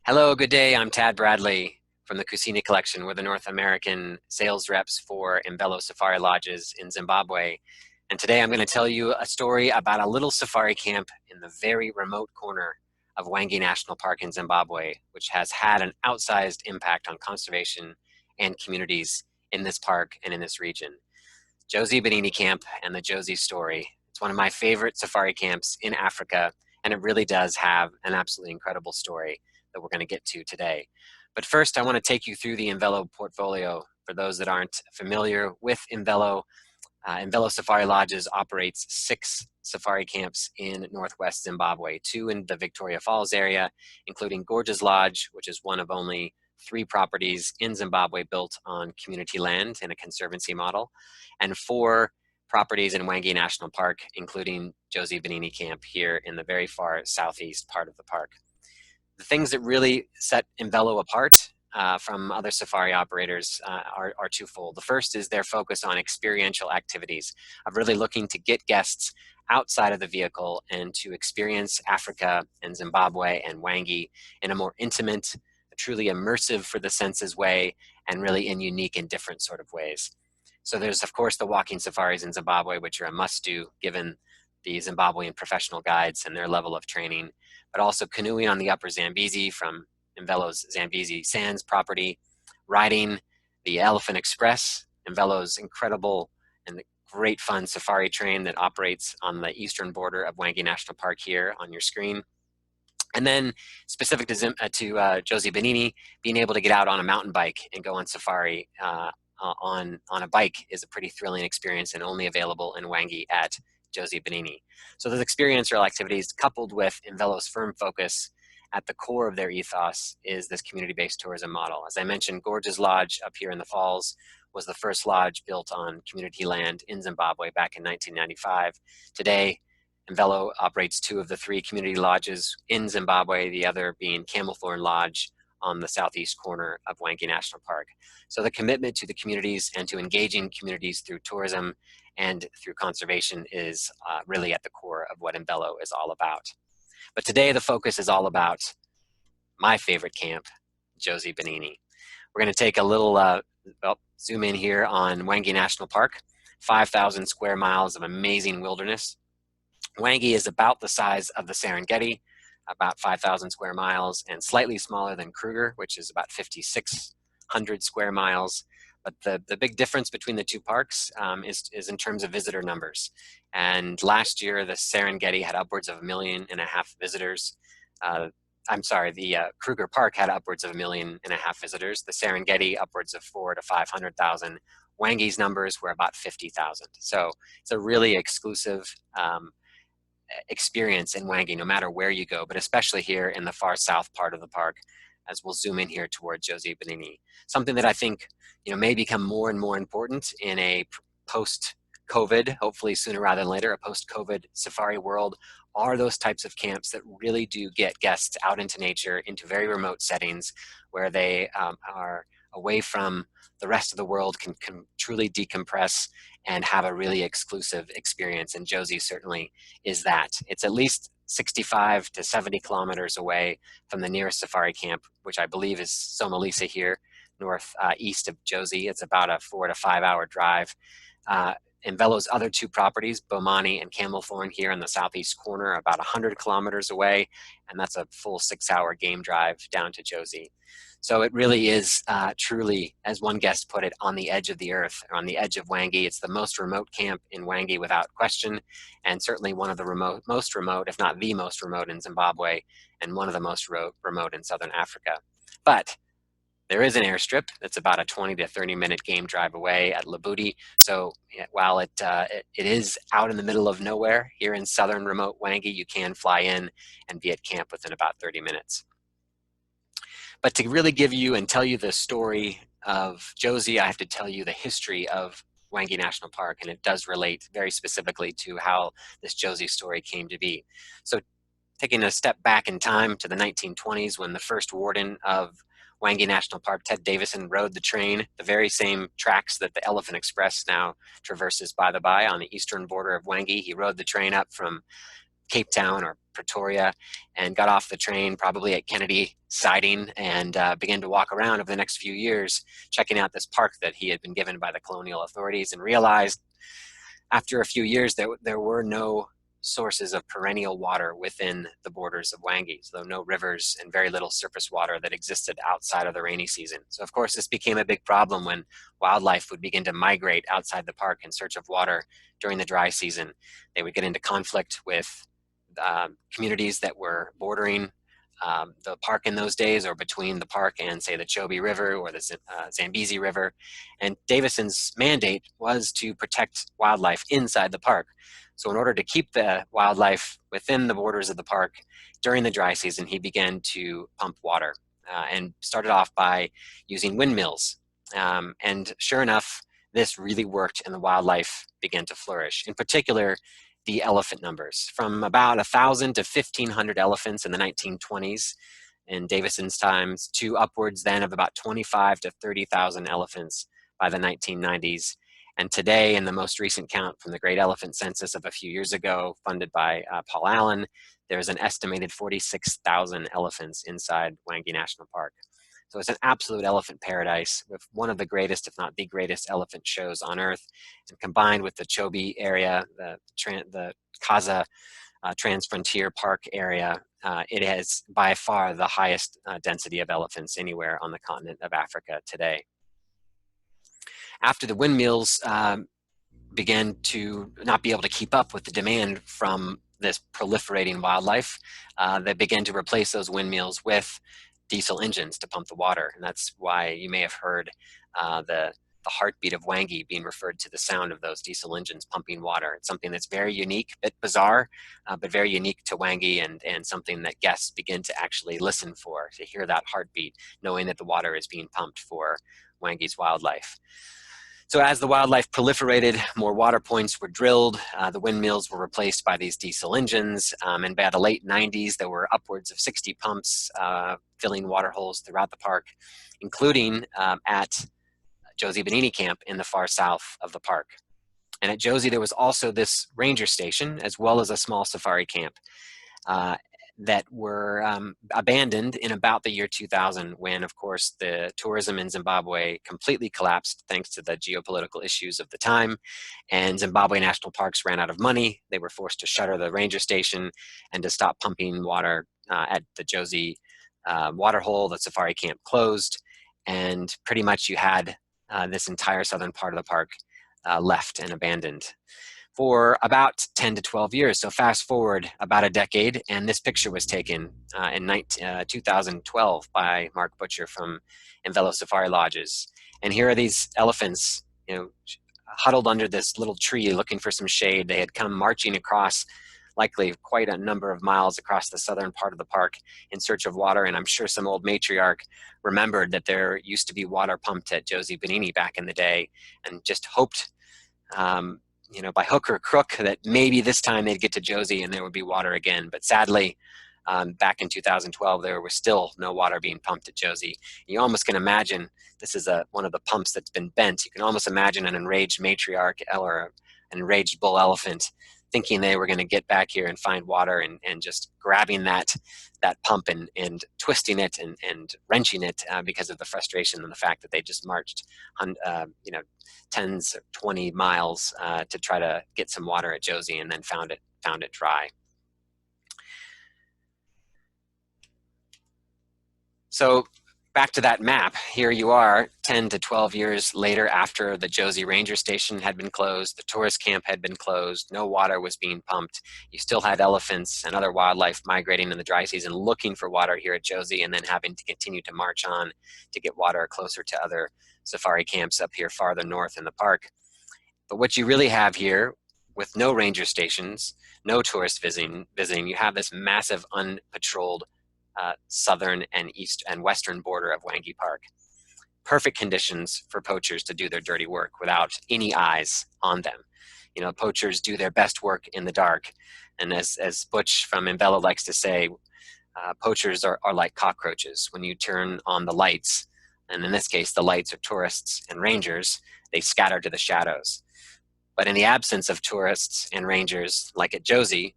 Hello, good day. I'm Tad Bradley from the Kusini Collection. We're the North American sales reps for Imvelo Safari Lodges in Zimbabwe. And today I'm going to tell you a story about a little safari camp in the very remote corner of Hwange National Park in Zimbabwe, which has had an outsized impact on conservation and communities in this park and in this region. Jozibanini Camp and the Jozi story. It's one of my favorite safari camps in Africa, and it really does have an absolutely incredible story that we're going to get to today. But first, I want to take you through the Imvelo portfolio. For those that aren't familiar with Imvelo, Imvelo Safari Lodges operates 6 safari camps in northwest Zimbabwe, 2 in the Victoria Falls area, including Gorge's Lodge, which is one of only 3 properties in Zimbabwe built on community land in a conservancy model, and 4 properties in Hwange National Park, including Jozibanini Camp here in the very far southeast part of the park. The things that really set Imvelo apart from other safari operators are twofold. The first is their focus on experiential activities, of really looking to get guests outside of the vehicle and to experience Africa and Zimbabwe and Hwange in a more intimate, truly immersive for the senses way, and really in unique and different sort of ways. So there's, of course, the walking safaris in Zimbabwe, which are a must-do given the Zimbabwean professional guides and their level of training, but also canoeing on the upper Zambezi from Imvelo's Zambezi Sands property, riding the Elephant Express, Imvelo's incredible and great fun safari train that operates on the eastern border of Hwange National Park here on your screen. And then specific to Jozibanini, being able to get out on a mountain bike and go on safari on a bike is a pretty thrilling experience and only available in Hwange at Jozibanini. So those experiential activities coupled with Imvelo's firm focus at the core of their ethos is this community-based tourism model. As I mentioned, Gorge's Lodge up here in the falls was the first lodge built on community land in Zimbabwe back in 1995. Today, Imvelo operates 2 of the 3 community lodges in Zimbabwe, the other being Camelthorn Lodge on the southeast corner of Hwange National Park. So the commitment to the communities and to engaging communities through tourism and through conservation is really at the core of what Imvelo is all about. But today the focus is all about my favorite camp, Jozibanini. We're going to take a little zoom in here on Hwange National Park, 5,000 square miles of amazing wilderness. Hwange is about the size of the Serengeti, about 5,000 square miles, and slightly smaller than Kruger, which is about 5,600 square miles. But the big difference between the 2 parks is in terms of visitor numbers. And last year, the Serengeti had upwards of 1.5 million visitors. The Kruger Park had upwards of 1.5 million visitors. The Serengeti upwards of 400,000 to 500,000. Hwange's numbers were about 50,000. So it's a really exclusive experience in Hwange, no matter where you go, but especially here in the far south part of the park, as we'll zoom in here toward Jozibanini. Something that I think may become more and more important in a post-COVID, hopefully sooner rather than later, a post-COVID safari world, are those types of camps that really do get guests out into nature, into very remote settings where they are away from the rest of the world, can truly decompress and have a really exclusive experience. And Jozi certainly is that. It's at least 65 to 70 kilometers away from the nearest safari camp, which I believe is Somalisa here, east of Jozi. It's about a 4 to 5 hour drive. Imvelo's other 2 properties, Bomani and Camelthorn here in the southeast corner, are about 100 kilometers away, and that's a full 6-hour game drive down to Jozi. So it really is truly, as one guest put it, on the edge of the earth, or on the edge of Hwange. It's the most remote camp in Hwange without question, and certainly one of the most remote, if not the most remote in Zimbabwe, and one of the most remote in southern Africa. But there is an airstrip that's about a 20 to 30 minute game drive away at Labudi. So while it is out in the middle of nowhere here in southern remote Hwange, you can fly in and be at camp within about 30 minutes. But to really give you and tell you the story of Jozi, I have to tell you the history of Hwange National Park, and it does relate very specifically to how this Jozi story came to be. So taking a step back in time to the 1920s, when the first warden of Hwange National Park, Ted Davison, rode the train, the very same tracks that the Elephant Express now traverses, by the by, on the eastern border of Hwange. He rode the train up from Cape Town or Pretoria, and got off the train probably at Kennedy siding, and began to walk around over the next few years, checking out this park that he had been given by the colonial authorities, and realized after a few years that there were no sources of perennial water within the borders of Hwange, so no rivers and very little surface water that existed outside of the rainy season. So of course this became a big problem when wildlife would begin to migrate outside the park in search of water during the dry season. They would get into conflict with communities that were bordering the park in those days, or between the park and, say, the Chobe River or the Zambezi River. And Davison's mandate was to protect wildlife inside the park. So in order to keep the wildlife within the borders of the park during the dry season, he began to pump water and started off by using windmills. And sure enough, this really worked and the wildlife began to flourish. In particular, the elephant numbers, from about 1,000 to 1,500 elephants in the 1920s in Davison's times, to upwards then of about 25 to 30,000 elephants by the 1990s. And today, in the most recent count from the Great Elephant Census of a few years ago, funded by Paul Allen, there's an estimated 46,000 elephants inside Hwange National Park. So it's an absolute elephant paradise with one of the greatest, if not the greatest, elephant shows on Earth. And combined with the Chobe area, the Kaza Transfrontier Park area, it has by far the highest density of elephants anywhere on the continent of Africa today. After the windmills began to not be able to keep up with the demand from this proliferating wildlife, they began to replace those windmills with diesel engines to pump the water. And that's why you may have heard the heartbeat of Hwange being referred to the sound of those diesel engines pumping water. It's something that's very unique, a bit bizarre, but very unique to Hwange, and something that guests begin to actually listen for, to hear that heartbeat, knowing that the water is being pumped for Hwange's wildlife. So as the wildlife proliferated, more water points were drilled, the windmills were replaced by these diesel engines, and by the late 90s, there were upwards of 60 pumps filling water holes throughout the park, including at Jozibanini camp in the far south of the park. And at Jozi, there was also this ranger station, as well as a small safari camp that were abandoned in about the year 2000, when, of course, the tourism in Zimbabwe completely collapsed thanks to the geopolitical issues of the time, and Zimbabwe National Parks ran out of money. They were forced to shutter the ranger station and to stop pumping water at the Jozi waterhole. The safari camp closed, and pretty much you had this entire southern part of the park left and abandoned for about 10 to 12 years. So fast forward about a decade, and this picture was taken in 2012 by Mark Butcher from Imvelo Safari Lodges. And here are these elephants, huddled under this little tree looking for some shade. They had come marching across likely quite a number of miles across the southern part of the park in search of water. And I'm sure some old matriarch remembered that there used to be water pumped at Jozibanini back in the day, and just hoped by hook or crook that maybe this time they'd get to Jozi and there would be water again. But sadly, back in 2012, there was still no water being pumped at Jozi. You almost can imagine, this is one of the pumps that's been bent. You can almost imagine an enraged matriarch or an enraged bull elephant thinking they were going to get back here and find water, and just grabbing that pump and twisting it and wrenching it because of the frustration and the fact that they just marched 10s or 20 miles to try to get some water at Jozi, and then found it dry. So back to that map, here you are 10 to 12 years later, after the Jozi Ranger Station had been closed, the tourist camp had been closed, no water was being pumped. You still had elephants and other wildlife migrating in the dry season looking for water here at Jozi, and then having to continue to march on to get water closer to other safari camps up here farther north in the park. But what you really have here, with no ranger stations, no tourists visiting, you have this massive unpatrolled southern and east and western border of Hwange Park. Perfect conditions for poachers to do their dirty work without any eyes on them. Poachers do their best work in the dark. And as Butch from Imvelo likes to say, poachers are like cockroaches. When you turn on the lights, and in this case, the lights are tourists and rangers, they scatter to the shadows. But in the absence of tourists and rangers, like at Jozi,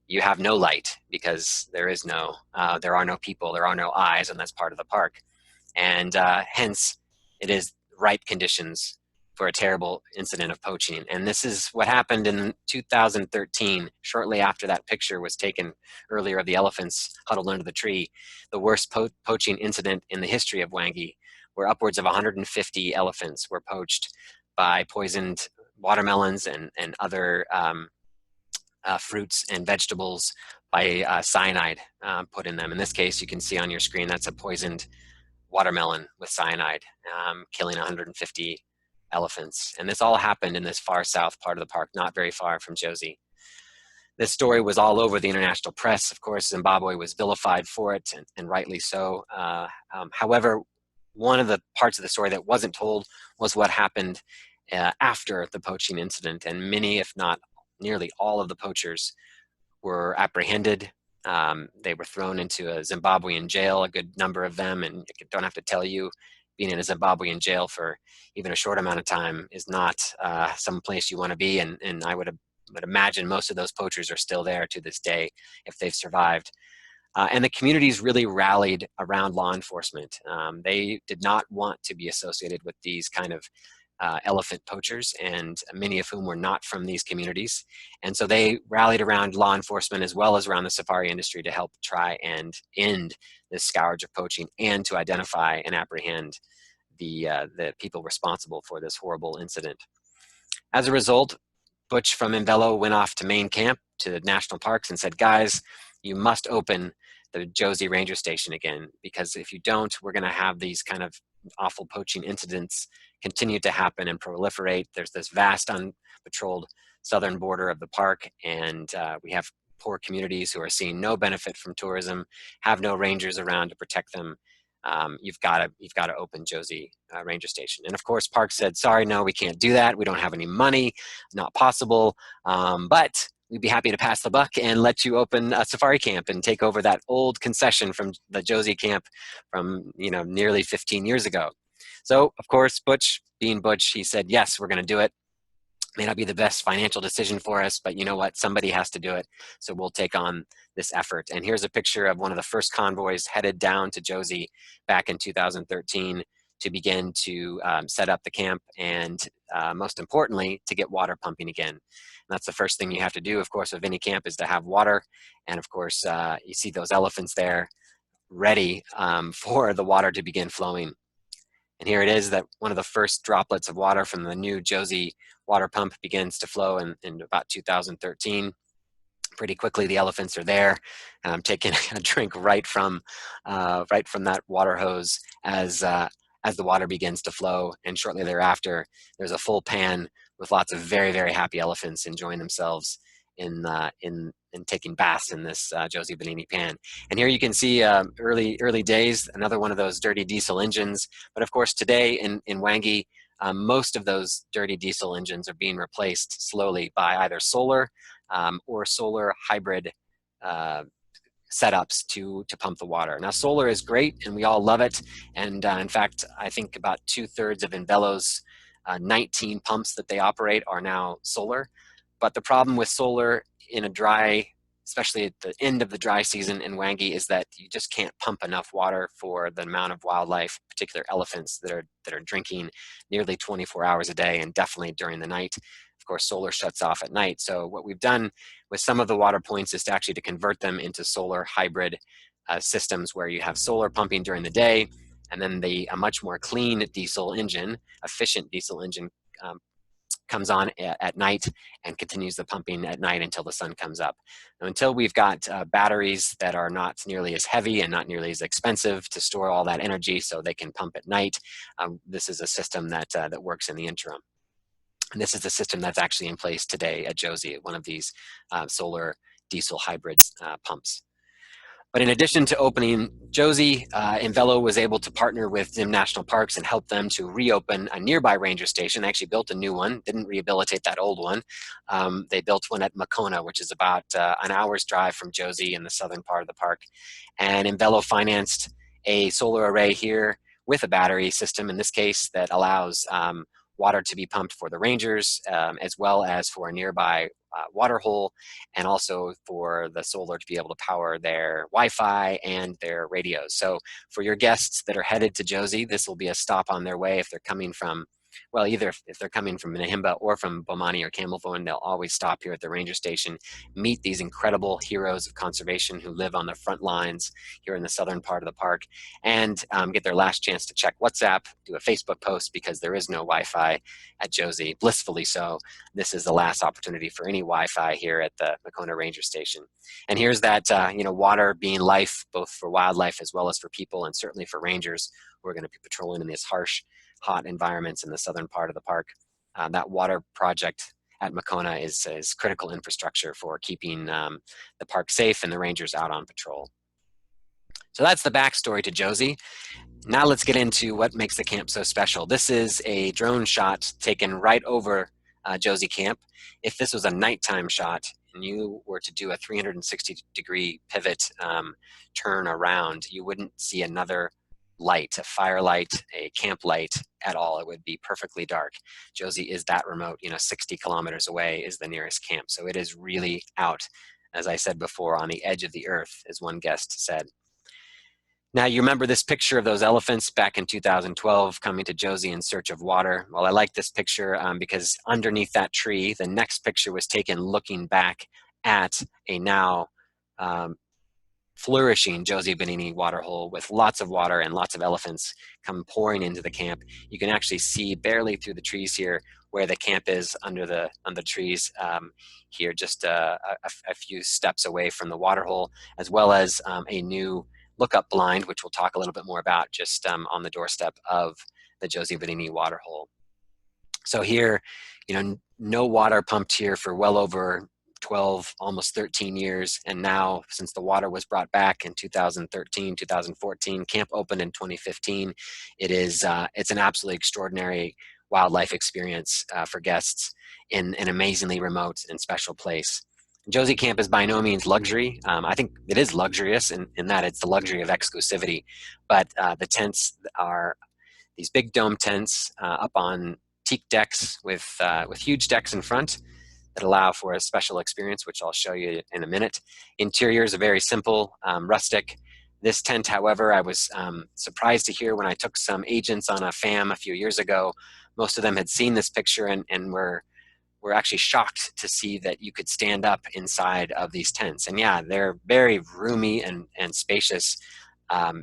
you have no light because there are no people, there are no eyes, and that's part of the park. And hence, it is ripe conditions for a terrible incident of poaching. And this is what happened in 2013, shortly after that picture was taken earlier of the elephants huddled under the tree, the worst poaching incident in the history of Hwange, where upwards of 150 elephants were poached by poisoned watermelons and other fruits and vegetables by cyanide put in them. In this case, you can see on your screen, that's a poisoned watermelon with cyanide, killing 150 elephants. And this all happened in this far south part of the park, not very far from Jozi. This story was all over the international press. Of course, Zimbabwe was vilified for it, and rightly so. However, one of the parts of the story that wasn't told was what happened after the poaching incident. And many, if not nearly all of the poachers were apprehended. They were thrown into a Zimbabwean jail, a good number of them, and I don't have to tell you, being in a Zimbabwean jail for even a short amount of time is not some place you want to be, and I would imagine most of those poachers are still there to this day if they've survived. And the communities really rallied around law enforcement. They did not want to be associated with these kind of elephant poachers, and many of whom were not from these communities. And so they rallied around law enforcement as well as around the safari industry to help try and end this scourge of poaching and to identify and apprehend the people responsible for this horrible incident. As a result, Butch from Imvelo went off to main camp to the national parks and said, guys, you must open the Jozi Ranger Station again, because if you don't, we're going to have these kind of awful poaching incidents continue to happen and proliferate. There's this vast unpatrolled southern border of the park, and we have poor communities who are seeing no benefit from tourism, have no rangers around to protect them. You've got to open Jozi Ranger Station. And of course, Park said, sorry, no, we can't do that. We don't have any money, not possible. But we'd be happy to pass the buck and let you open a safari camp and take over that old concession from the Jozi camp from nearly 15 years ago. So of course, Butch, being Butch, he said, yes, we're going to do it. May not be the best financial decision for us, but you know what? Somebody has to do it. So we'll take on this effort. And here's a picture of one of the first convoys headed down to Jozi back in 2013 to begin to set up the camp and most importantly, to get water pumping again. And that's the first thing you have to do, of course, of any camp is to have water. And of course, you see those elephants there ready for the water to begin flowing. And here it is that one of the first droplets of water from the new Jozi water pump begins to flow in about 2013. Pretty quickly, the elephants are there, taking a drink right from that water hose as the water begins to flow. And shortly thereafter, there's a full pan with lots of very, very happy elephants enjoying themselves in taking baths in this Jozibanini pan. And here you can see early days, another one of those dirty diesel engines. But of course, today in Hwange, most of those dirty diesel engines are being replaced slowly by either solar or solar hybrid setups to pump the water. Now, solar is great, and we all love it. And in fact, I think about 2/3 of Imvelo's 19 pumps that they operate are now solar. But the problem with solar in a dry, especially at the end of the dry season in Hwange, is that you just can't pump enough water for the amount of wildlife, particular elephants, that are drinking nearly 24 hours a day, and definitely during the night. Of course, solar shuts off at night. So what we've done with some of the water points is to actually to convert them into solar hybrid systems where you have solar pumping during the day, and then a much more clean diesel engine, efficient diesel engine, comes on at night and continues the pumping at night until the sun comes up. Now, until we've got batteries that are not nearly as heavy and not nearly as expensive to store all that energy so they can pump at night, this is a system that works in the interim. And this is the system that's actually in place today at Jozi, one of these solar diesel hybrid pumps. But in addition to opening Jozi, Imvelo was able to partner with Zim National Parks and help them to reopen a nearby ranger station. They actually built a new one, didn't rehabilitate that old one. They built one at Makona, which is about an hour's drive from Jozi in the southern part of the park. And Imvelo financed a solar array here with a battery system, in this case, that allows water to be pumped for the rangers, as well as for a nearby water hole, and also for the solar to be able to power their Wi-Fi and their radios. So for your guests that are headed to Jozi, this will be a stop on their way if they're coming from, well, either if they're coming from Nahimba or from Bomani or Camelthorne, they'll always stop here at the ranger station, meet these incredible heroes of conservation who live on the front lines here in the southern part of the park, and get their last chance to check WhatsApp, do a Facebook post, because there is no Wi-Fi at Jozi, blissfully so. This is the last opportunity for any Wi-Fi here at the Makona Ranger Station. And here's that, water being life, both for wildlife as well as for people, and certainly for rangers who are going to be patrolling in these harsh, hot environments in the southern part of the park. That water project at Makona is critical infrastructure for keeping the park safe and the rangers out on patrol. So that's the backstory to Jozi. Now let's get into what makes the camp so special. This is a drone shot taken right over Jozi Camp. If this was a nighttime shot and you were to do a 360-degree pivot turn around, you wouldn't see another light, a firelight, a camp light at all. It would be perfectly dark. Jozi is that remote, 60 kilometers away is the nearest camp. So it is really out, as I said before, on the edge of the earth, as one guest said. Now, you remember this picture of those elephants back in 2012 coming to Jozi in search of water? Well, I like this picture because underneath that tree, the next picture was taken looking back at a now flourishing Jozibanini waterhole with lots of water and lots of elephants come pouring into the camp. You can actually see barely through the trees here where the camp is under the trees here, just a few steps away from the waterhole, as well as a new lookup blind, which we'll talk a little bit more about, just on the doorstep of the Jozibanini waterhole. So here, no water pumped here for well over 12, almost 13 years. And now, since the water was brought back in 2013, 2014, camp opened in 2015, it's an absolutely extraordinary wildlife experience for guests in an amazingly remote and special place. Jozi Camp is by no means luxury. I think it is luxurious in that it's the luxury of exclusivity, but the tents are these big dome tents up on teak decks with huge decks in front that allow for a special experience, which I'll show you in a minute. Interiors are very simple, rustic. This tent, however, I was surprised to hear when I took some agents on a FAM a few years ago. Most of them had seen this picture and were actually shocked to see that you could stand up inside of these tents. And yeah, they're very roomy and spacious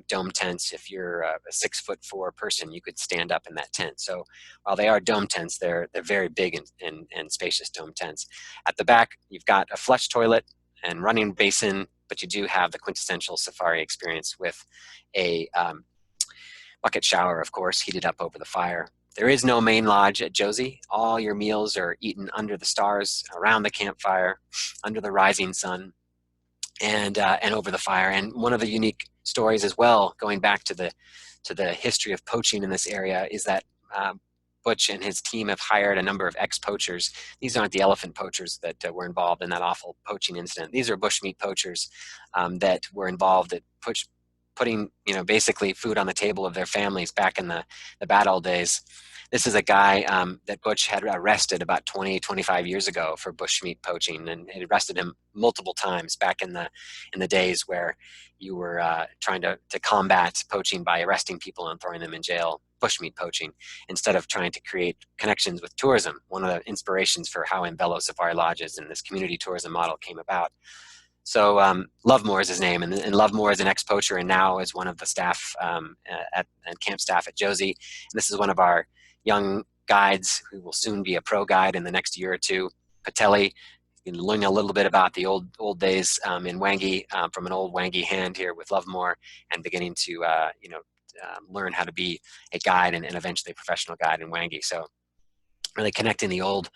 dome tents. If you're a 6'4" person, you could stand up in that tent. So while they are dome tents, they're very big and spacious dome tents. At the back, you've got a flush toilet and running basin, but you do have the quintessential safari experience with a bucket shower, of course, heated up over the fire. There is no main lodge at Jozi. All your meals are eaten under the stars, around the campfire, under the rising sun, and over the fire. And one of the unique stories as well, going back to the history of poaching in this area, is that Butch and his team have hired a number of ex-poachers. These aren't the elephant poachers that were involved in that awful poaching incident. These are bushmeat poachers that were involved at putting basically food on the table of their families back in the bad old days. This is a guy that Butch had arrested about 20, 25 years ago for bushmeat poaching, and he arrested him multiple times back in the days where you were trying to combat poaching by arresting people and throwing them in jail, bushmeat poaching, instead of trying to create connections with tourism. One of the inspirations for how Imvelo Safari Lodges and this community tourism model came about. So Lovemore is his name, and Lovemore is an ex-poacher and now is one of the staff at camp staff at Jozi. And this is one of our young guides who will soon be a pro guide in the next year or two. Patelli, you can learn a little bit about the old days in Hwange from an old Hwange hand here with Lovemore, and beginning to learn how to be a guide and eventually a professional guide in Hwange. So really connecting the old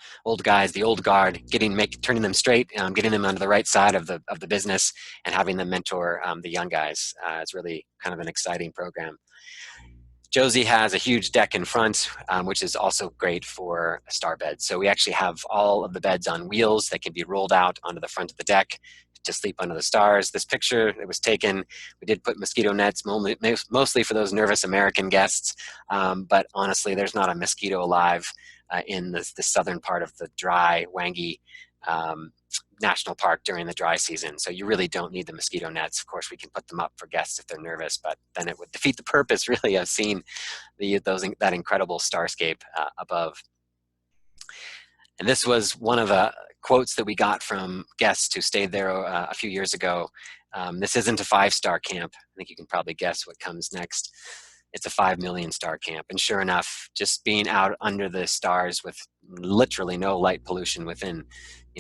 guys, the old guard, turning them straight, getting them onto the right side of the business, and having them mentor the young guys. It's really kind of an exciting program. Jozi has a huge deck in front, which is also great for a star bed. So we actually have all of the beds on wheels that can be rolled out onto the front of the deck to sleep under the stars. This picture that was taken, we did put mosquito nets, mostly for those nervous American guests, but honestly, there's not a mosquito alive in the southern part of the dry Hwange National Park during the dry season. So you really don't need the mosquito nets. Of course, we can put them up for guests if they're nervous, but then it would defeat the purpose really of seeing that incredible starscape above. And this was one of the quotes that we got from guests who stayed there a few years ago. This isn't a 5-star camp. I think you can probably guess what comes next. It's a 5 million star camp. And sure enough, just being out under the stars with literally no light pollution within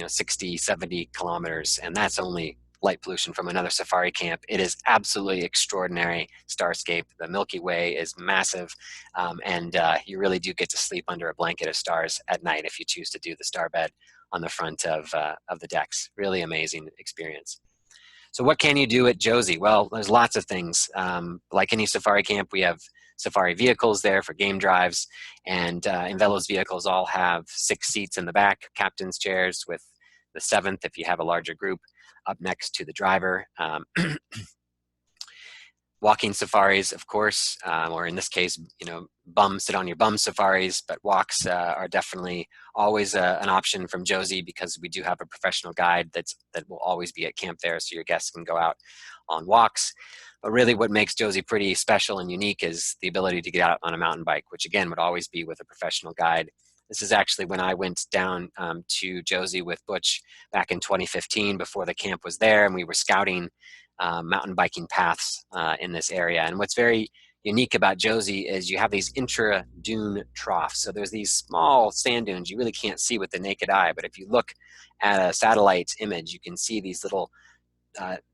60, 70 kilometers, and that's only light pollution from another safari camp. It is absolutely extraordinary starscape. The Milky Way is massive, and you really do get to sleep under a blanket of stars at night if you choose to do the star bed on the front of the decks. Really amazing experience. So what can you do at Jozi? Well, there's lots of things. Like any safari camp, we have safari vehicles there for game drives, and Imvelo's vehicles all have 6 seats in the back, captain's chairs, with the 7th if you have a larger group up next to the driver. Walking safaris, of course, or in this case, sit on your bum safaris, but walks are definitely always an option from Jozi, because we do have a professional guide that will always be at camp there, so your guests can go out on walks. But really what makes Jozi pretty special and unique is the ability to get out on a mountain bike, which again would always be with a professional guide. This is actually when I went down to Jozi with Butch back in 2015 before the camp was there, and we were scouting mountain biking paths in this area. And what's very unique about Jozi is you have these intra-dune troughs. So there's these small sand dunes you really can't see with the naked eye, but if you look at a satellite image, you can see these little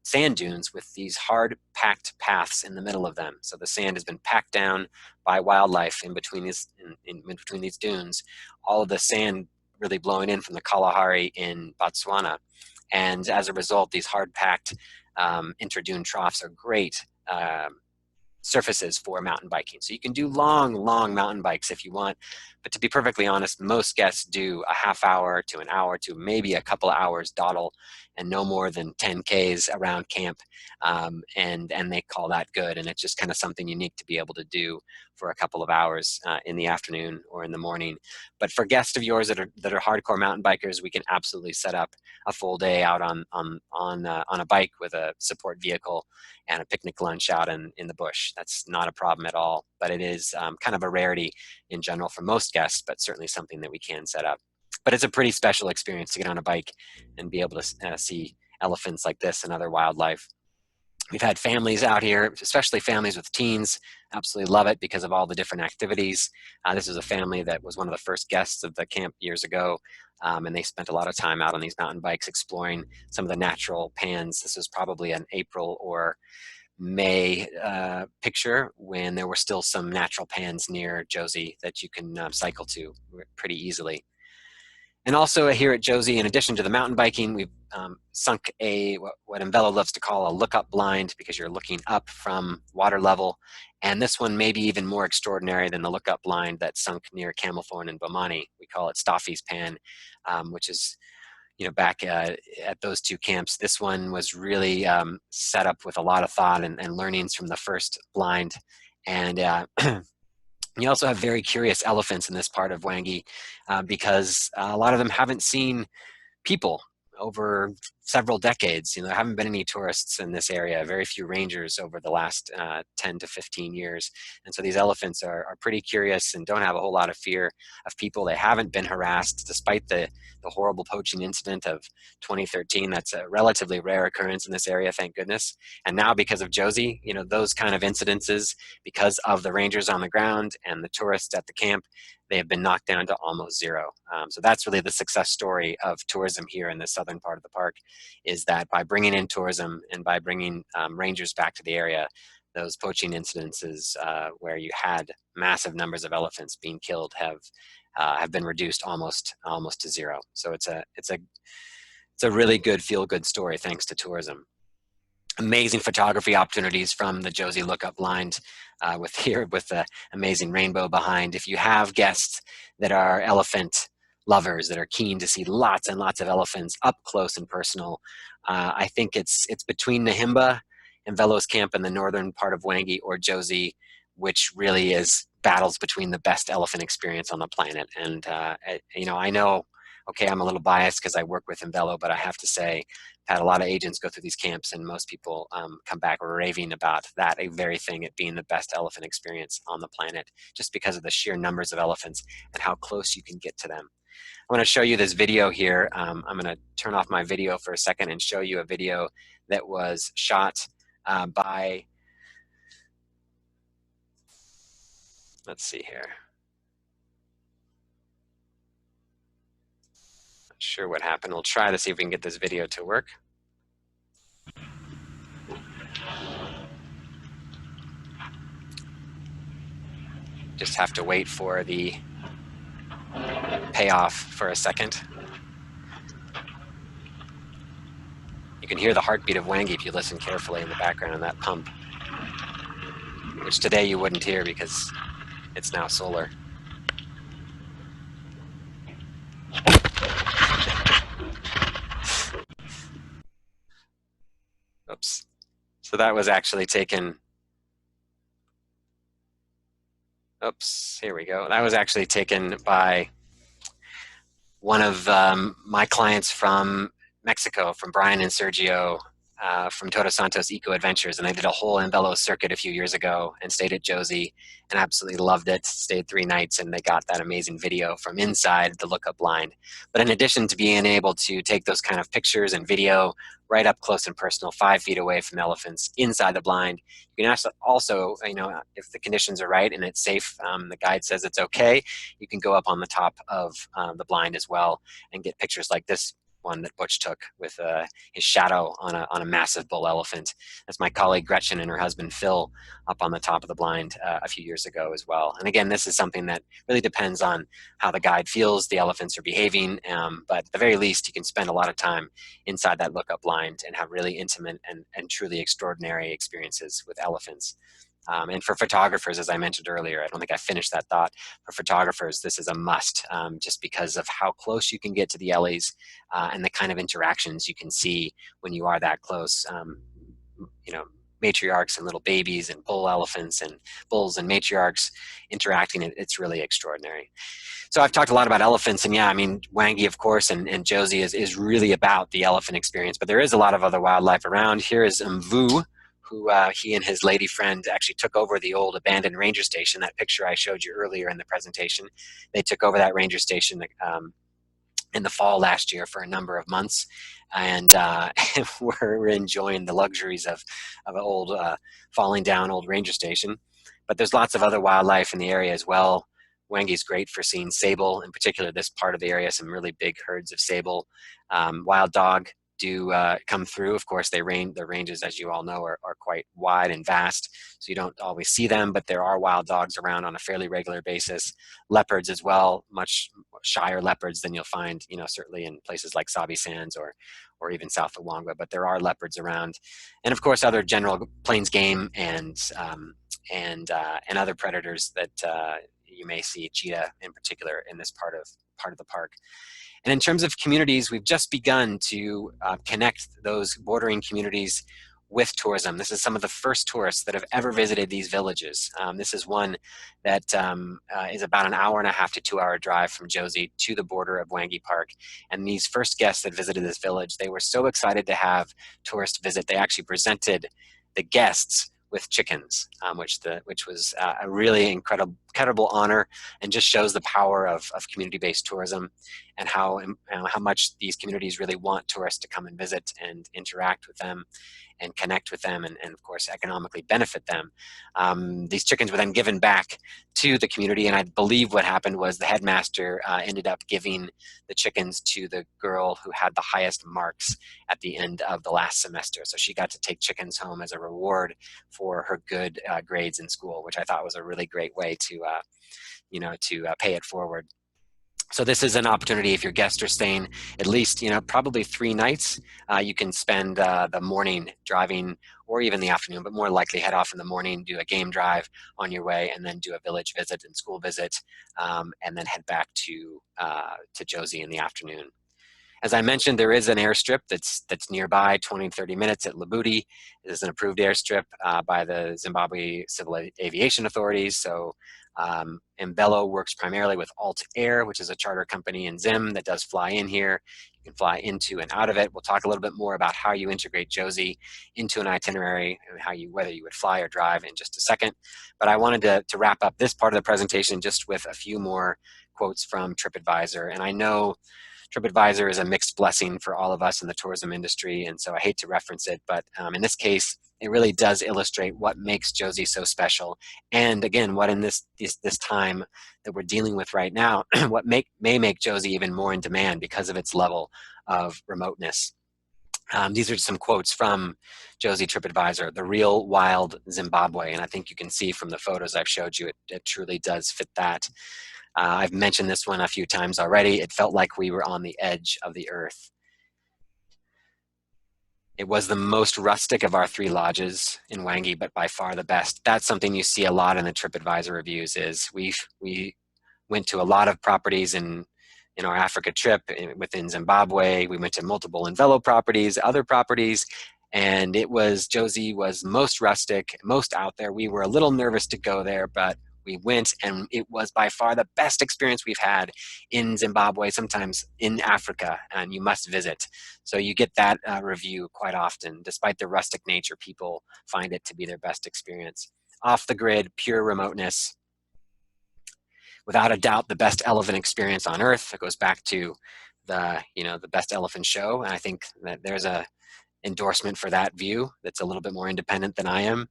sand dunes with these hard packed paths in the middle of them. So the sand has been packed down by wildlife in between these dunes. All of the sand really blowing in from the Kalahari in Botswana. And as a result, these hard packed interdune troughs are great surfaces for mountain biking. So you can do long mountain bikes if you want, but to be perfectly honest, most guests do a half hour to an hour to maybe a couple of hours dawdle, and no more than 10 Ks around camp, and they call that good. And it's just kind of something unique to be able to do for a couple of hours in the afternoon or in the morning. But for guests of yours that are hardcore mountain bikers, we can absolutely set up a full day out on a bike with a support vehicle and a picnic lunch out in the bush. That's not a problem at all, but it is kind of a rarity in general for most guests, but certainly something that we can set up. But it's a pretty special experience to get on a bike and be able to see elephants like this and other wildlife. We've had families out here, especially families with teens, absolutely love it because of all the different activities. This is a family that was one of the first guests of the camp years ago, and they spent a lot of time out on these mountain bikes exploring some of the natural pans. This was probably an April or May picture when there were still some natural pans near Jozi that you can cycle to pretty easily. And also here at Jozi, in addition to the mountain biking, we've sunk what Imvelo loves to call a look-up blind, because you're looking up from water level. And this one may be even more extraordinary than the look-up blind that sunk near Camelthorn and Bomani. We call it Staffy's Pan, which is back at those two camps. This one was really set up with a lot of thought and learnings from the first blind. And you also have very curious elephants in this part of Hwange because a lot of them haven't seen people over several decades. There haven't been any tourists in this area, very few rangers over the last 10 to 15 years. And so these elephants are pretty curious and don't have a whole lot of fear of people. They haven't been harassed despite the horrible poaching incident of 2013. That's a relatively rare occurrence in this area, thank goodness. And now because of Jozi, those kind of incidences, because of the rangers on the ground and the tourists at the camp, they have been knocked down to almost zero. So that's really the success story of tourism here in the southern part of the park, is that by bringing in tourism and by bringing rangers back to the area, those poaching incidences where you had massive numbers of elephants being killed have been reduced almost to zero. So it's a really good feel-good story thanks to tourism. Amazing photography opportunities from the Jozi lookup blind with the amazing rainbow behind. If you have guests that are elephant lovers that are keen to see lots and lots of elephants up close and personal, I think it's between Nahimba and Imvelo's camp in the northern part of Hwange or Jozi, which really is battles between the best elephant experience on the planet. And I know okay, I'm a little biased because I work with Imvelo, but I have to say, I've had a lot of agents go through these camps, and most people come back raving about that very thing, it being the best elephant experience on the planet, just because of the sheer numbers of elephants and how close you can get to them. I want to show you this video here. I'm going to turn off my video for a second and show you a video that was shot by, let's see here. Not sure what happened. We'll try to see if we can get this video to work. Just have to wait for the payoff for a second. You can hear the heartbeat of Hwange if you listen carefully in the background on that pump, which today you wouldn't hear because it's now solar. Oops. So that was actually taken. Oops, here we go. That was actually taken by one of my clients from Mexico, from Brian and Sergio, from Todos Santos Eco Adventures, and they did a whole Imvelo circuit a few years ago and stayed at Jozi and absolutely loved it. Stayed 3 nights, and they got that amazing video from inside the lookup blind. But in addition to being able to take those kind of pictures and video right up close and personal, 5 feet away from elephants inside the blind, you can also, you know, if the conditions are right and it's safe, the guide says it's okay, you can go up on the top of the blind as well and get pictures like this one that Butch took with his shadow on a massive bull elephant. That's my colleague Gretchen and her husband Phil up on the top of the blind a few years ago as well. And again, this is something that really depends on how the guide feels the elephants are behaving, but at the very least, you can spend a lot of time inside that lookup blind and have really intimate and truly extraordinary experiences with elephants. And for photographers, as I mentioned earlier, I don't think I finished that thought. For photographers, this is a must, just because of how close you can get to the Ellies and the kind of interactions you can see when you are that close. You know, matriarchs and little babies and bull elephants and bulls and matriarchs interacting, it's really extraordinary. So I've talked a lot about elephants, and yeah, I mean, Hwange, of course, and Jozi is really about the elephant experience, but there is a lot of other wildlife around. Here is Mvu, who he and his lady friend actually took over the old abandoned ranger station. That picture I showed you earlier in the presentation. They took over that ranger station in the fall last year for a number of months, and we're enjoying the luxuries of an old falling down old ranger station. But there's lots of other wildlife in the area as well. Hwange is great for seeing sable, in particular this part of the area, some really big herds of sable. Wild dog do come through. Of course, the ranges, as you all know, are quite wide and vast, so you don't always see them, but there are wild dogs around on a fairly regular basis. Leopards as well, much shyer leopards than you'll find, you know, certainly in places like Sabi Sands or even south of Hwange, but there are leopards around. And of course, other general plains game and other predators that you may see, cheetah in particular, in this part of the park. And in terms of communities, we've just begun to connect those bordering communities with tourism. This is some of the first tourists that have ever visited these villages. This is one that is about an 1.5 to 2 hour drive from Jozi to the border of Hwange Park. And these first guests that visited this village, they were so excited to have tourists visit, they actually presented the guests with chickens, which was a really incredible honor, and just shows the power of community-based tourism and how much these communities really want tourists to come and visit and interact with them and connect with them and of course economically benefit them. These chickens were then given back to the community, and I believe what happened was the headmaster ended up giving the chickens to the girl who had the highest marks at the end of the last semester. So she got to take chickens home as a reward for her good grades in school, which I thought was a really great way to pay it forward. So this is an opportunity if your guests are staying at least, probably 3 nights. You can spend the morning driving, or even the afternoon, but more likely head off in the morning, do a game drive on your way, and then do a village visit and school visit, and then head back to Jozi in the afternoon. As I mentioned, there is an airstrip that's nearby, 20 to 30 minutes at Lubudi. It is an approved airstrip by the Zimbabwe Civil Aviation Authorities, so Imvelo works primarily with Alt Air, which is a charter company in Zim that does fly in here. You can fly into and out of it. We'll talk a little bit more about how you integrate Jozi into an itinerary and whether you would fly or drive in just a second. But I wanted to wrap up this part of the presentation just with a few more quotes from TripAdvisor. And I know TripAdvisor is a mixed blessing for all of us in the tourism industry, and so I hate to reference it, but in this case, it really does illustrate what makes Jozi so special. And again, what in this time that we're dealing with right now, what may make Jozi even more in demand because of its level of remoteness. These are some quotes from Jozi TripAdvisor, the real wild Zimbabwe. And I think you can see from the photos I've showed you, it truly does fit that. I've mentioned this one a few times already. It felt like we were on the edge of the earth. It was the most rustic of our 3 lodges in Hwange, but by far the best. That's something you see a lot in the TripAdvisor reviews is we went to a lot of properties in our Africa trip within Zimbabwe. We went to multiple Imvelo properties, other properties, and Jozi was most rustic, most out there. We were a little nervous to go there, but we went, and it was by far the best experience we've had in Zimbabwe, sometimes in Africa, and you must visit. So you get that review quite often. Despite the rustic nature, people find it to be their best experience. Off the grid, pure remoteness. Without a doubt, the best elephant experience on earth. It goes back to the best elephant show, and I think that there's a endorsement for that view that's a little bit more independent than I am.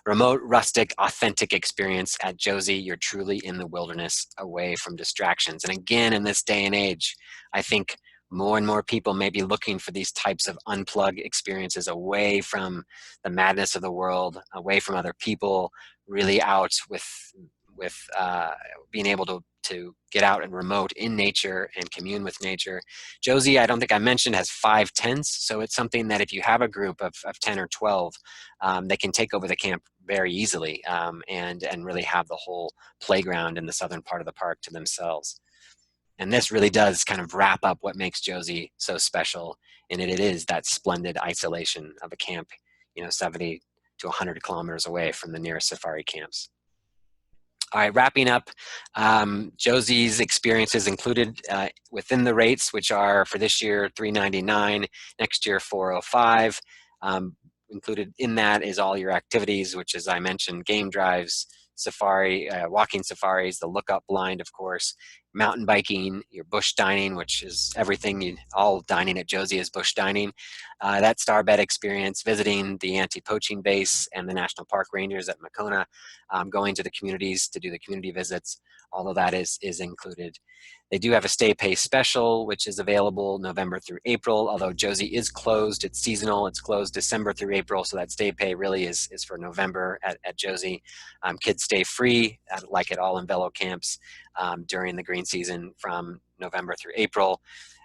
Remote, rustic, authentic experience at Jozi. You're truly in the wilderness, away from distractions. And again, in this day and age, I think more and more people may be looking for these types of unplug experiences, away from the madness of the world, away from other people, really out with being able to get out and remote in nature and commune with nature. Jozi, I don't think I mentioned, has 5 tents, so it's something that if you have a group of 10 or 12, they can take over the camp very easily and really have the whole playground in the southern part of the park to themselves. And this really does kind of wrap up what makes Jozi so special, and it is that splendid isolation of a camp, 70 to 100 kilometers away from the nearest safari camps. All right, wrapping up, Jozi's experiences included within the rates, which are for this year $399, next year $405. Included in that is all your activities, which, as I mentioned, game drives, safari, walking safaris, the lookup blind, of course, mountain biking, your bush dining, which is everything. All dining at Jozi is bush dining. That starbed experience, visiting the anti-poaching base and the national park rangers at Makona, going to the communities to do the community visits. All of that is included. They do have a stay pay special, which is available November through April, although Jozi is closed. It's seasonal. It's closed December through April, so that stay pay really is for November at Jozi. Kids stay free, like at all Imvelo camps, during the green season from November through April.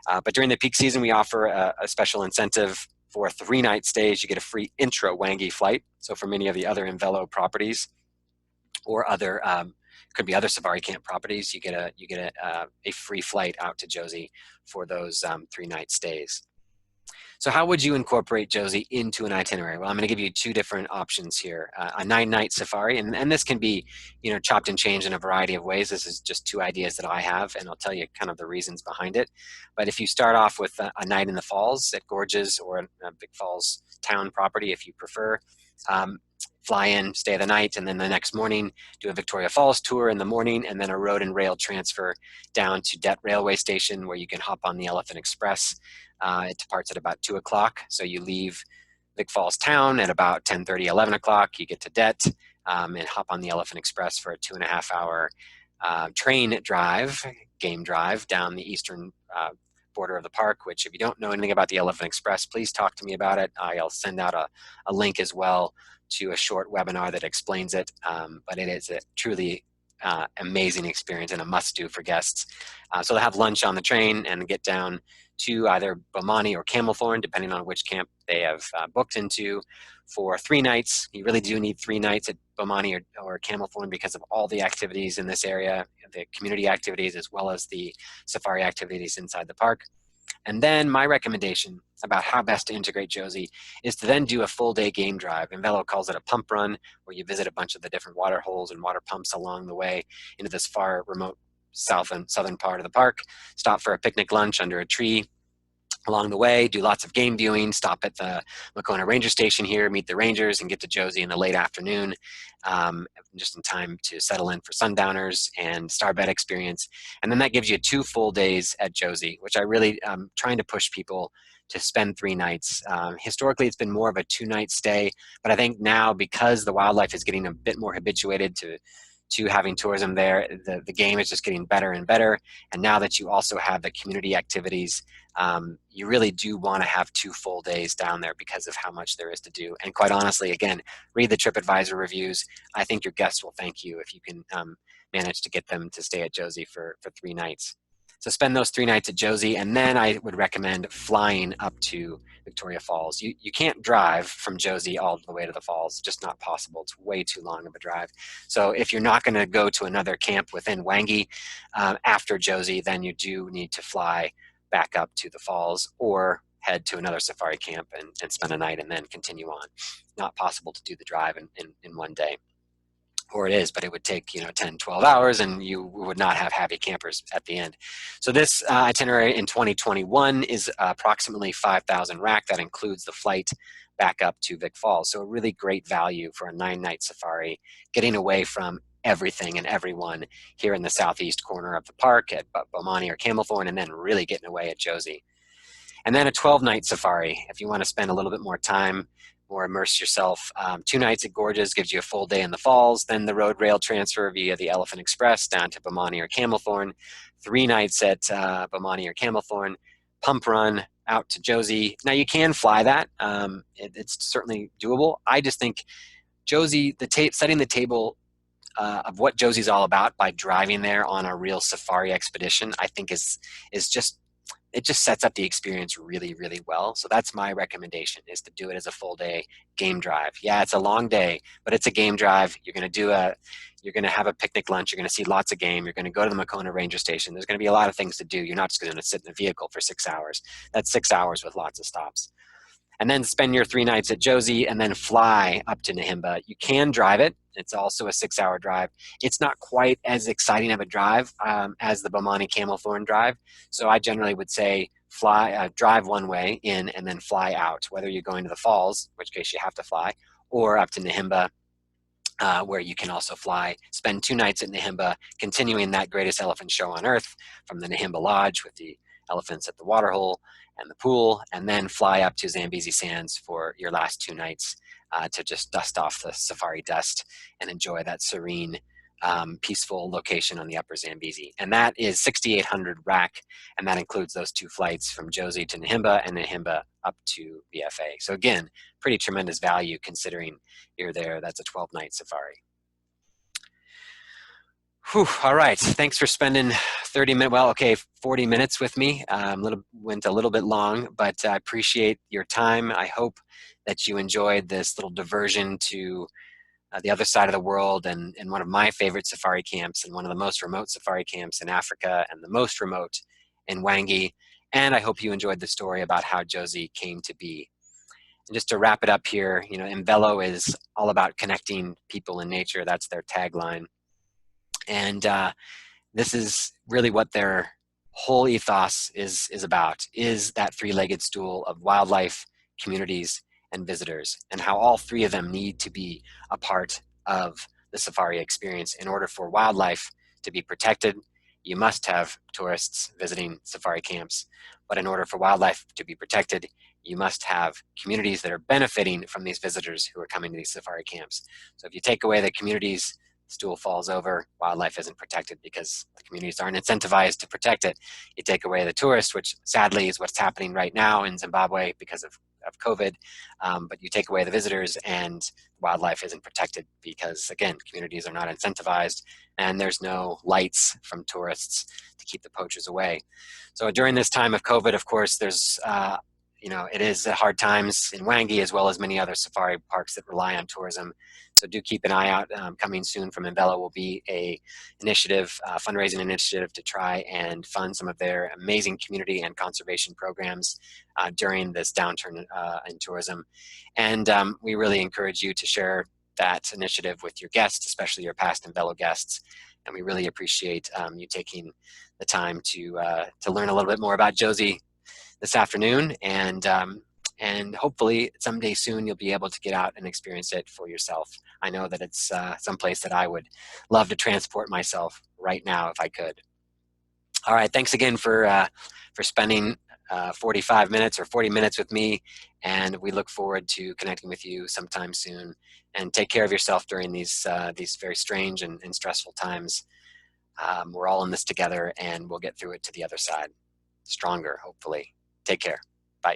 But during the peak season, we offer a special incentive for 3-night stays. You get a free intra-Hwange flight. So for many of the other Imvelo properties or other could be other safari camp properties, you get a free flight out to Jozi for those 3-night stays. So how would you incorporate Jozi into an itinerary? Well, I'm going to give you 2 different options here. A 9-night safari, and this can be, chopped and changed in a variety of ways. This is just 2 ideas that I have, and I'll tell you kind of the reasons behind it. But if you start off with a night in the falls at Gorges or a Big Falls town property, if you prefer, fly in, stay the night, and then the next morning do a Victoria Falls tour in the morning, and then a road and rail transfer down to Det railway station where you can hop on the Elephant Express. It departs at about 2 o'clock, so you leave Big Falls town at about 10:30, 11 o'clock. You get to Det and hop on the Elephant Express for a 2.5-hour train drive, game drive, down the eastern border of the park, which if you don't know anything about the Elephant Express, please talk to me about it. I'll send out a link as well to a short webinar that explains it, but it is a truly amazing experience and a must-do for guests. So they'll have lunch on the train and get down to either Bomani or Camelthorne, depending on which camp they have booked into, for 3 nights. You really do need 3 nights at Bomani or Camelthorne because of all the activities in this area, the community activities as well as the safari activities inside the park. And then my recommendation about how best to integrate Jozi is to then do a full day game drive. Imvelo calls it a pump run, where you visit a bunch of the different water holes and water pumps along the way into this far remote south and southern part of the park. Stop for a picnic lunch under a tree along the way, do lots of game viewing, stop at the Makona Ranger Station here, meet the rangers, and get to Jozi in the late afternoon, just in time to settle in for sundowners and starbed experience. And then that gives you 2 full days at Jozi, which I really trying to push people to spend 3 nights. Historically, it's been more of a 2-night stay, but I think now, because the wildlife is getting a bit more habituated to having tourism there, the game is just getting better and better. And now that you also have the community activities, you really do want to have 2 full days down there because of how much there is to do. And quite honestly, again, read the TripAdvisor reviews. I think your guests will thank you if you can manage to get them to stay at Jozi for 3 nights. So spend those 3 nights at Jozi, and then I would recommend flying up to Victoria Falls. You can't drive from Jozi all the way to the falls, just not possible. It's way too long of a drive. So if you're not going to go to another camp within Hwange after Jozi, then you do need to fly back up to the falls or head to another safari camp and spend a night and then continue on. Not possible to do the drive in one day. Or it is, but it would take 10, 12 hours, and you would not have happy campers at the end. So this itinerary in 2021 is approximately 5,000 RAC. That includes the flight back up to Vic Falls. So a really great value for a 9-night safari, getting away from everything and everyone here in the southeast corner of the park at Bomani or Camelthorne, and then really getting away at Jozi. And then a 12-night safari, if you want to spend a little bit more time or immerse yourself. 2 nights at Gorges gives you a full day in the falls, then the road rail transfer via the Elephant Express down to Bomani or Camelthorne. 3 nights at Bomani or Camelthorne, pump run out to Jozi. Now you can fly that. It's certainly doable. I just think Jozi, setting the table of what Jozi's all about by driving there on a real safari expedition, I think is just, it just sets up the experience really, really well. So that's my recommendation, is to do it as a full day game drive. Yeah, it's a long day, but it's a game drive. You're going to have a picnic lunch. You're going to see lots of game. You're going to go to the Makona Ranger Station. There's going to be a lot of things to do. You're not just going to sit in a vehicle for 6 hours. That's 6 hours with lots of stops. And then spend your 3 nights at Jozi and then fly up to Nahimba. You can drive it. It's also a 6-hour drive. It's not quite as exciting of a drive as the Bomani Camelthorne drive. So I generally would say drive one way in and then fly out, whether you're going to the falls, in which case you have to fly, or up to Nahimba, where you can also fly. Spend 2 nights at Nahimba, continuing that greatest elephant show on earth from the Nahimba Lodge with the elephants at the waterhole and the pool, and then fly up to Zambezi Sands for your last 2 nights to just dust off the safari dust and enjoy that serene, peaceful location on the upper Zambezi. And that is 6,800 RAC, and that includes those 2 flights from Jozi to Nahimba and Nahimba up to VFA. So again, pretty tremendous value considering you're there. That's a 12-night safari. Whew, all right, thanks for spending 40 minutes with me. Went a little bit long, but I appreciate your time. I hope that you enjoyed this little diversion to the other side of the world and one of my favorite safari camps and one of the most remote safari camps in Africa and the most remote in Hwange. And I hope you enjoyed the story about how Jozi came to be. And just to wrap it up here, Imvelo is all about connecting people and nature. That's their tagline. And this is really what their whole ethos is about, is that 3-legged stool of wildlife, communities, and visitors, and how all 3 of them need to be a part of the safari experience. In order for wildlife to be protected, you must have tourists visiting safari camps. But in order for wildlife to be protected, you must have communities that are benefiting from these visitors who are coming to these safari camps. So if you take away the communities, stool falls over, wildlife isn't protected because the communities aren't incentivized to protect it. You take away the tourists, which sadly is what's happening right now in Zimbabwe because of COVID, but you take away the visitors and wildlife isn't protected because, again, communities are not incentivized and there's no lights from tourists to keep the poachers away. So during this time of COVID, of course, there's it is hard times in Hwange as well as many other safari parks that rely on tourism. So do keep an eye out. Coming soon from Imvelo will be a initiative, fundraising initiative to try and fund some of their amazing community and conservation programs during this downturn in tourism. And we really encourage you to share that initiative with your guests, especially your past Imvelo guests. And we really appreciate you taking the time to learn a little bit more about Jozi this afternoon, and hopefully someday soon you'll be able to get out and experience it for yourself. I know that it's someplace that I would love to transport myself right now if I could. All right, thanks again for spending 45 minutes or 40 minutes with me, and we look forward to connecting with you sometime soon. And take care of yourself during these very strange and stressful times. We're all in this together, and we'll get through it to the other side, stronger, hopefully. Take care. Bye.